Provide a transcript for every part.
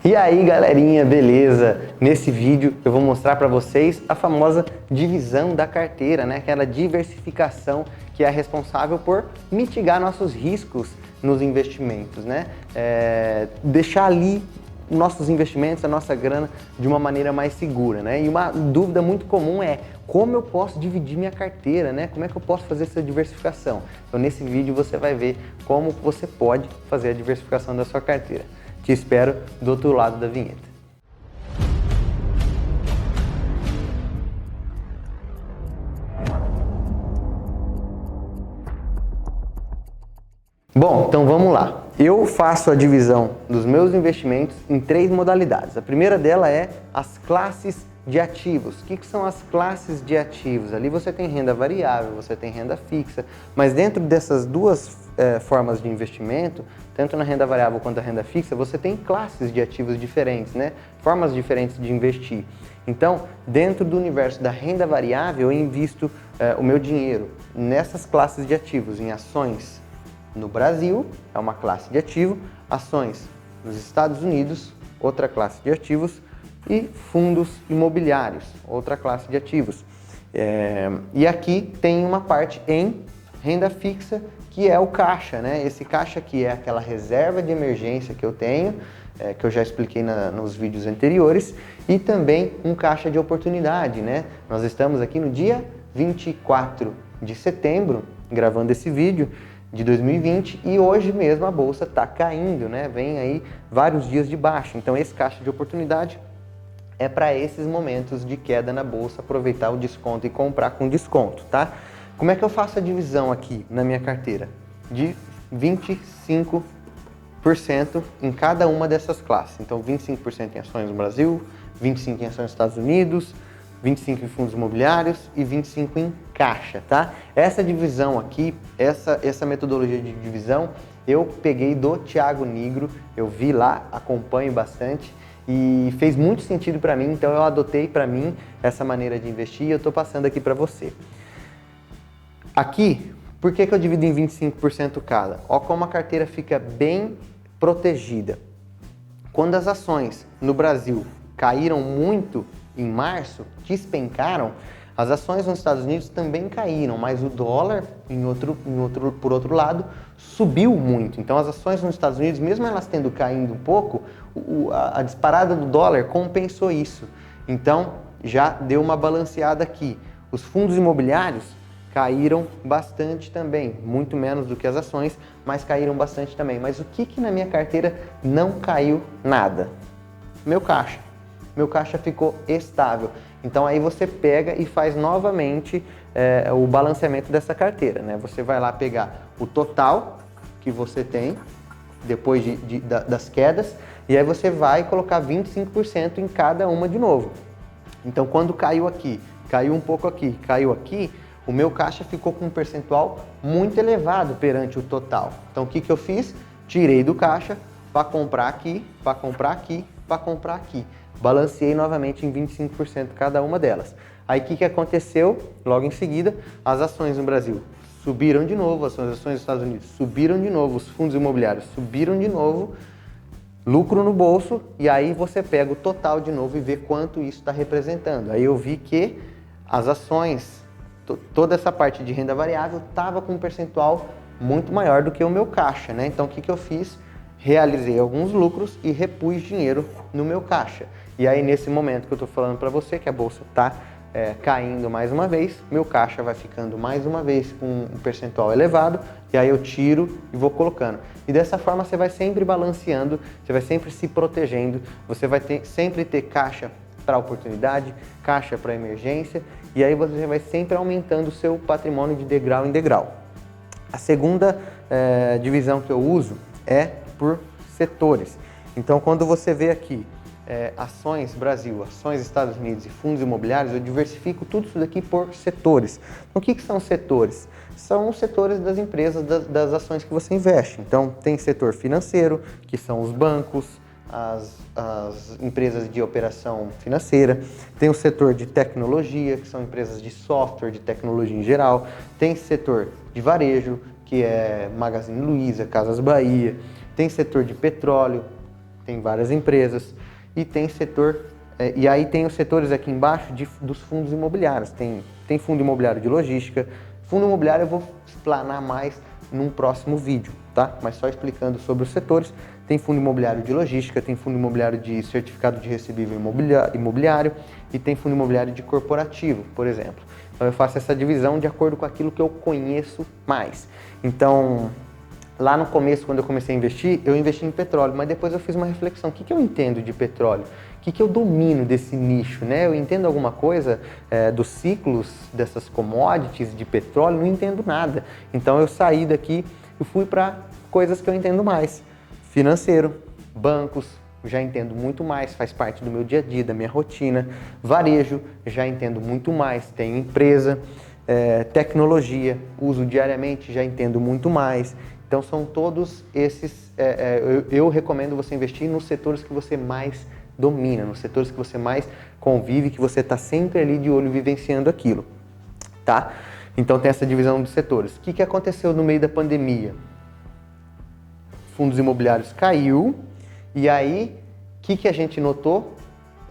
E aí, galerinha, beleza? Nesse vídeo eu vou mostrar para vocês a famosa divisão da carteira, né? Aquela diversificação que é responsável por mitigar nossos riscos nos investimentos, né? Deixar ali nossos investimentos, a nossa grana de uma maneira mais segura, né? E uma dúvida muito comum é como eu posso dividir minha carteira, né? Como é que eu posso fazer essa diversificação? Então, nesse vídeo você vai ver como você pode fazer a diversificação da sua carteira. Te espero do outro lado da vinheta. Bom, então vamos lá. Eu faço a divisão dos meus investimentos em 3 modalidades. A primeira dela é as classes de ativos. O que são as classes de ativos? Ali você tem renda variável, você tem renda fixa, mas dentro dessas duas formas de investimento, tanto na renda variável quanto na renda fixa, você tem classes de ativos diferentes, né? Formas diferentes de investir. Então, dentro do universo da renda variável, eu invisto o meu dinheiro nessas classes de ativos, em ações no Brasil, é uma classe de ativo, ações nos Estados Unidos, outra classe de ativos, e fundos imobiliários, outra classe de ativos. E aqui tem uma parte em renda fixa, que é o caixa, né? Esse caixa aqui é aquela reserva de emergência que eu tenho, que eu já expliquei nos vídeos anteriores, e também um caixa de oportunidade, né? Nós estamos aqui no dia 24 de setembro, gravando esse vídeo, de 2020, e hoje mesmo a bolsa está caindo, né? Vem aí vários dias de baixa. Então esse caixa de oportunidade é para esses momentos de queda na bolsa, aproveitar o desconto e comprar com desconto, tá? Como é que eu faço a divisão aqui na minha carteira? De 25% em cada uma dessas classes. Então 25% em ações no Brasil, 25% em ações nos Estados Unidos, 25% em fundos imobiliários e 25% em caixa, tá? Essa divisão aqui, essa metodologia de divisão, eu peguei do Thiago Nigro, eu vi lá, acompanho bastante e fez muito sentido para mim, então eu adotei para mim essa maneira de investir e eu estou passando aqui para você. Aqui, por que eu divido em 25% cada? Ó como a carteira fica bem protegida. Quando as ações no Brasil caíram muito em março, despencaram, as ações nos Estados Unidos também caíram, mas o dólar, por outro lado, subiu muito. Então as ações nos Estados Unidos, mesmo elas tendo caído um pouco, a disparada do dólar compensou isso. Então já deu uma balanceada aqui. Os fundos imobiliários caíram bastante também, muito menos do que as ações, mas caíram bastante também. Mas o que na minha carteira não caiu nada? Meu caixa. Meu caixa ficou estável. Então aí você pega e faz novamente o balanceamento dessa carteira, né? Você vai lá pegar o total que você tem depois das quedas e aí você vai colocar 25% em cada uma de novo. Então quando caiu aqui, caiu um pouco aqui, caiu aqui, o meu caixa ficou com um percentual muito elevado perante o total. Então o que eu fiz? Tirei do caixa para comprar aqui, para comprar aqui, para comprar aqui. Balanceei novamente em 25% cada uma delas. Aí o que aconteceu? Logo em seguida, as ações no Brasil subiram de novo, as ações dos Estados Unidos subiram de novo, os fundos imobiliários subiram de novo, lucro no bolso, e aí você pega o total de novo e vê quanto isso está representando. Aí eu vi que as ações, toda essa parte de renda variável estava com um percentual muito maior do que o meu caixa, né? Então o que eu fiz? Realizei alguns lucros e repus dinheiro no meu caixa. E aí nesse momento que eu estou falando para você que a bolsa está caindo mais uma vez, meu caixa vai ficando mais uma vez com um percentual elevado, e aí eu tiro e vou colocando. E dessa forma você vai sempre balanceando, você vai sempre se protegendo, você vai sempre ter caixa para oportunidade, caixa para emergência, e aí você vai sempre aumentando o seu patrimônio de degrau em degrau. A segunda divisão que eu uso é por setores. Então quando você vê aqui ações Brasil, ações Estados Unidos e fundos imobiliários, eu diversifico tudo isso daqui por setores. Então, o que são setores? São os setores das empresas, das ações que você investe. Então, tem setor financeiro, que são os bancos, as empresas de operação financeira. Tem o setor de tecnologia, que são empresas de software, de tecnologia em geral. Tem setor de varejo, que é Magazine Luiza, Casas Bahia. Tem setor de petróleo, tem várias empresas e tem setor, e aí tem os setores aqui embaixo dos fundos imobiliários. Tem fundo imobiliário de logística. Fundo imobiliário eu vou explanar mais num próximo vídeo, tá? Mas só explicando sobre os setores. Tem fundo imobiliário de logística, tem fundo imobiliário de certificado de recebível imobiliário e tem fundo imobiliário de corporativo, por exemplo. Então eu faço essa divisão de acordo com aquilo que eu conheço mais. Então, lá no começo, quando eu comecei a investir, eu investi em petróleo, mas depois eu fiz uma reflexão. O que eu entendo de petróleo? O que eu domino desse nicho, né? Eu entendo alguma coisa dos ciclos dessas commodities de petróleo? Não entendo nada. Então eu saí daqui e fui para coisas que eu entendo mais. Financeiro, bancos, já entendo muito mais, faz parte do meu dia a dia, da minha rotina. Varejo, já entendo muito mais, tenho empresa. Tecnologia, uso diariamente, já entendo muito mais. Então são todos esses, eu recomendo você investir nos setores que você mais domina, nos setores que você mais convive, que você está sempre ali de olho vivenciando aquilo, tá? Então tem essa divisão dos setores. O que aconteceu no meio da pandemia? Fundos imobiliários caiu e aí o que a gente notou?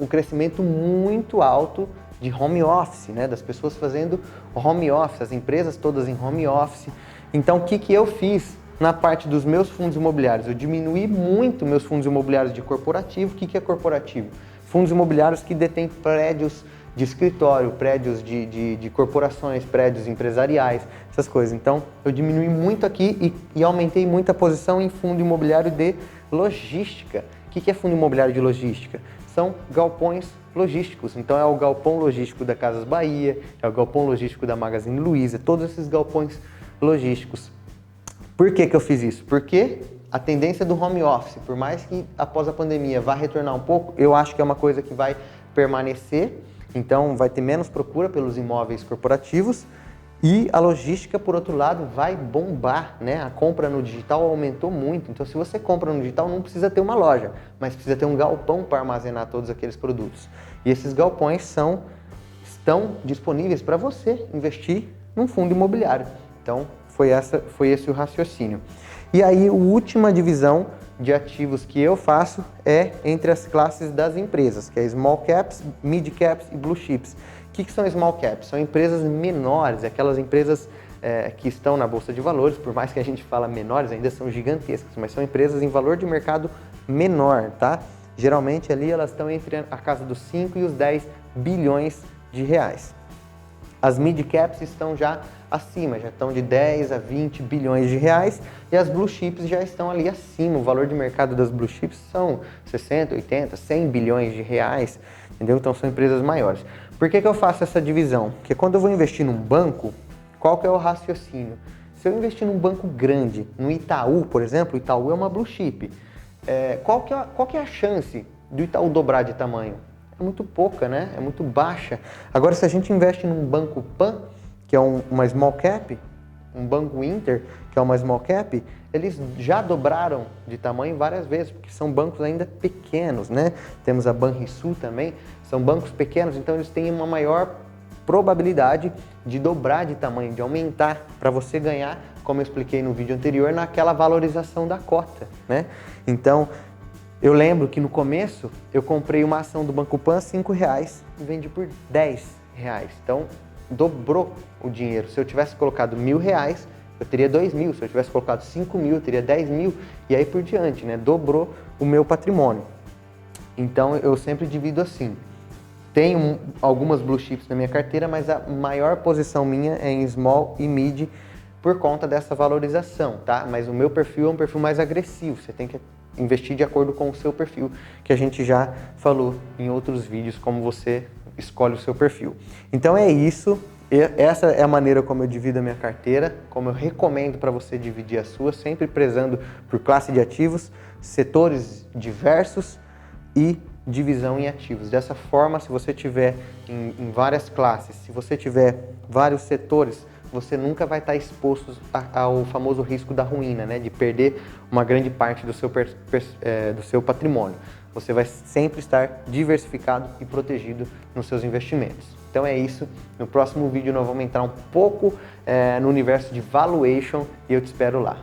Um crescimento muito alto de home office, né? Das pessoas fazendo home office, as empresas todas em home office. Então o que eu fiz? Na parte dos meus fundos imobiliários, eu diminuí muito meus fundos imobiliários de corporativo. O que é corporativo? Fundos imobiliários que detêm prédios de escritório, prédios de corporações, prédios empresariais, essas coisas. Então, eu diminui muito aqui e aumentei muito a posição em fundo imobiliário de logística. O que é fundo imobiliário de logística? São galpões logísticos. Então, é o galpão logístico da Casas Bahia, é o galpão logístico da Magazine Luiza, todos esses galpões logísticos. Por que eu fiz isso? Porque a tendência do home office, por mais que após a pandemia vá retornar um pouco, eu acho que é uma coisa que vai permanecer, então vai ter menos procura pelos imóveis corporativos e a logística, por outro lado, vai bombar, né? A compra no digital aumentou muito, então se você compra no digital não precisa ter uma loja, mas precisa ter um galpão para armazenar todos aqueles produtos. E esses galpões estão disponíveis para você investir num fundo imobiliário. Então, foi esse o raciocínio. E aí, a última divisão de ativos que eu faço é entre as classes das empresas, que é Small Caps, Mid Caps e Blue Chips. O que são Small Caps? São empresas menores, aquelas empresas que estão na Bolsa de Valores, por mais que a gente fala menores, ainda são gigantescas, mas são empresas em valor de mercado menor, tá? Geralmente ali elas estão entre a casa dos 5 e os 10 bilhões de reais. As mid caps estão já acima, já estão de 10 a 20 bilhões de reais e as blue chips já estão ali acima. O valor de mercado das blue chips são 60, 80, 100 bilhões de reais, entendeu? Então são empresas maiores. Por que eu faço essa divisão? Porque quando eu vou investir num banco, qual que é o raciocínio? Se eu investir num banco grande, no Itaú, por exemplo, o Itaú é uma blue chip, qual que é a chance do Itaú dobrar de tamanho? É muito pouca, né? É muito baixa. Agora, se a gente investe num banco Pan, que é uma small cap, um banco Inter, que é uma small cap, eles já dobraram de tamanho várias vezes, porque são bancos ainda pequenos, né? Temos a Banrisul também, são bancos pequenos, então eles têm uma maior probabilidade de dobrar de tamanho, de aumentar, para você ganhar, como eu expliquei no vídeo anterior, naquela valorização da cota, né? Então, eu lembro que no começo eu comprei uma ação do Banco Pan R$5 e vendi por R$10. Então dobrou o dinheiro. Se eu tivesse colocado R$1.000, eu teria 2.000. Se eu tivesse colocado 5.000, eu teria 10.000 e aí por diante, né? Dobrou o meu patrimônio. Então eu sempre divido assim. Tenho algumas blue chips na minha carteira, mas a maior posição minha é em small e mid por conta dessa valorização, tá? Mas o meu perfil é um perfil mais agressivo. Você tem que investir de acordo com o seu perfil, que a gente já falou em outros vídeos, como você escolhe o seu perfil. Então é isso, essa é a maneira como eu divido a minha carteira, como eu recomendo para você dividir a sua, sempre prezando por classe de ativos, setores diversos e divisão em ativos. Dessa forma, se você tiver em várias classes, se você tiver vários setores, você nunca vai estar exposto ao famoso risco da ruína, né? De perder uma grande parte do seu patrimônio. Você vai sempre estar diversificado e protegido nos seus investimentos. Então é isso. No próximo vídeo nós vamos entrar um pouco no universo de valuation e eu te espero lá.